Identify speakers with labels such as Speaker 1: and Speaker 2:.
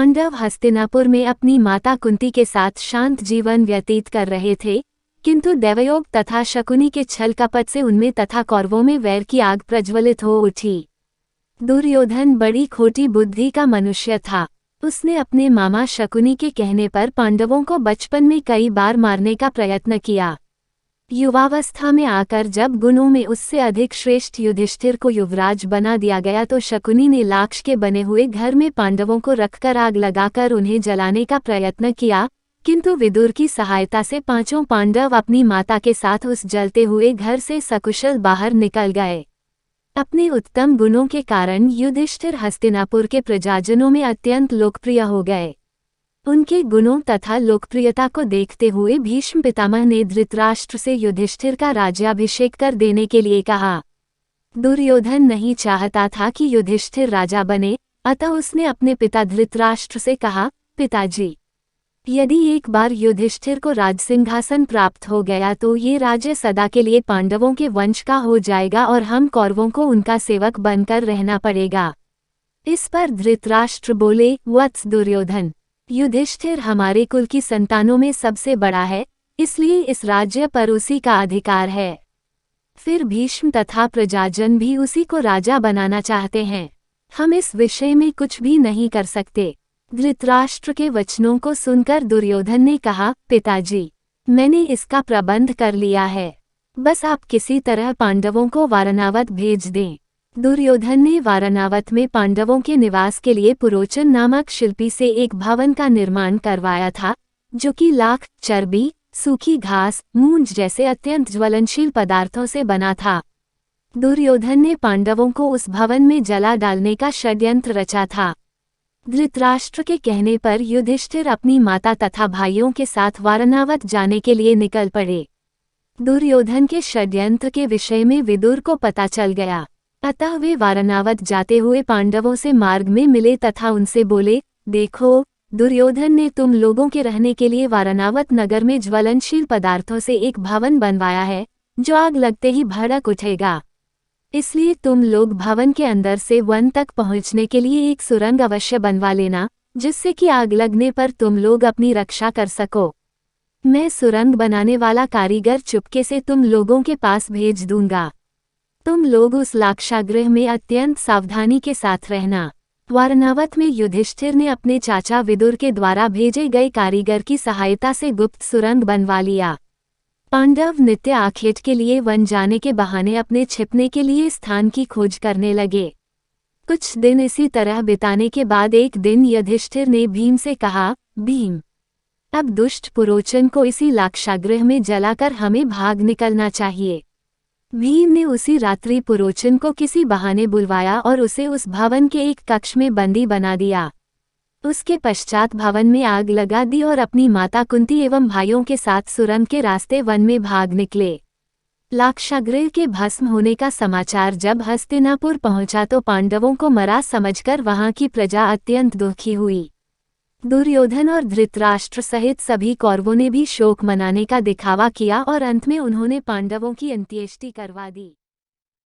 Speaker 1: पांडव हस्तिनापुर में अपनी माता कुंती के साथ शांत जीवन व्यतीत कर रहे थे, किंतु दैवयोग तथा शकुनी के छल कपट से उनमें तथा कौरवों में वैर की आग प्रज्वलित हो उठी। दुर्योधन बड़ी खोटी बुद्धि का मनुष्य था। उसने अपने मामा शकुनी के कहने पर पांडवों को बचपन में कई बार मारने का प्रयत्न किया। युवावस्था में आकर जब गुणों में उससे अधिक श्रेष्ठ युधिष्ठिर को युवराज बना दिया गया तो शकुनी ने लाक्ष के बने हुए घर में पांडवों को रखकर आग लगाकर उन्हें जलाने का प्रयत्न किया, किंतु विदुर की सहायता से पांचों पांडव अपनी माता के साथ उस जलते हुए घर से सकुशल बाहर निकल गए। अपने उत्तम गुणों के कारण युधिष्ठिर हस्तिनापुर के प्रजाजनों में अत्यंत लोकप्रिय हो गए। उनके गुणों तथा लोकप्रियता को देखते हुए भीष्म पितामह ने धृतराष्ट्र से युधिष्ठिर का राज्याभिषेक कर देने के लिए कहा। दुर्योधन नहीं चाहता था कि युधिष्ठिर राजा बने, अतः उसने अपने पिता धृतराष्ट्र से कहा, पिताजी, यदि एक बार युधिष्ठिर को राजसिंहासन प्राप्त हो गया तो ये राज्य सदा के लिए पांडवों के वंश का हो जाएगा और हम कौरवों को उनका सेवक बनकर रहना पड़ेगा। इस पर धृतराष्ट्र बोले, वत्स दुर्योधन, युधिष्ठिर हमारे कुल की संतानों में सबसे बड़ा है, इसलिए इस राज्य पर उसी का अधिकार है। फिर भीष्म तथा प्रजाजन भी उसी को राजा बनाना चाहते हैं। हम इस विषय में कुछ भी नहीं कर सकते। धृतराष्ट्र के वचनों को सुनकर दुर्योधन ने कहा, पिताजी, मैंने इसका प्रबंध कर लिया है, बस आप किसी तरह पांडवों को वारणावत भेज दें। दुर्योधन ने वारणावत में पांडवों के निवास के लिए पुरोचन नामक शिल्पी से एक भवन का निर्माण करवाया था, जो कि लाख, चर्बी, सूखी घास, मूंज जैसे अत्यंत ज्वलनशील पदार्थों से बना था। दुर्योधन ने पांडवों को उस भवन में जला डालने का षड्यंत्र रचा था। धृतराष्ट्र के कहने पर युधिष्ठिर अपनी माता तथा भाइयों के साथ वारणावत जाने के लिए निकल पड़े। दुर्योधन के षड्यंत्र के विषय में विदुर को पता चल गया, अतः वे वारणावत जाते हुए पांडवों से मार्ग में मिले तथा उनसे बोले, देखो, दुर्योधन ने तुम लोगों के रहने के लिए वारणावत नगर में ज्वलनशील पदार्थों से एक भवन बनवाया है, जो आग लगते ही भड़क उठेगा। इसलिए तुम लोग भवन के अंदर से वन तक पहुंचने के लिए एक सुरंग अवश्य बनवा लेना, जिससे कि आग लगने पर तुम लोग अपनी रक्षा कर सको। मैं सुरंग बनाने वाला कारीगर चुपके से तुम लोगों के पास भेज दूंगा। तुम लोग उस लाक्षागृह में अत्यंत सावधानी के साथ रहना। वारणावत में युधिष्ठिर ने अपने चाचा विदुर के द्वारा भेजे गए कारीगर की सहायता से गुप्त सुरंग बनवा लिया। पांडव नित्य आखेट के लिए वन जाने के बहाने अपने छिपने के लिए स्थान की खोज करने लगे। कुछ दिन इसी तरह बिताने के बाद एक दिन युधिष्ठिर ने भीम से कहा, भीम, अब दुष्ट पुरोचन को इसी लाक्षागृह में जलाकर हमें भाग निकलना चाहिए। भीम ने उसी रात्रि पुरोचन को किसी बहाने बुलवाया और उसे उस भवन के एक कक्ष में बंदी बना दिया। उसके पश्चात भवन में आग लगा दी और अपनी माता कुंती एवं भाइयों के साथ सुरंग के रास्ते वन में भाग निकले। लाक्षागृह के भस्म होने का समाचार जब हस्तिनापुर पहुंचा तो पांडवों को मरा समझकर वहां की प्रजा अत्यंत दुखी हुई। दुर्योधन और धृतराष्ट्र सहित सभी कौरवों ने भी शोक मनाने का दिखावा किया और अंत में उन्होंने पांडवों की अंत्येष्टि करवा दी।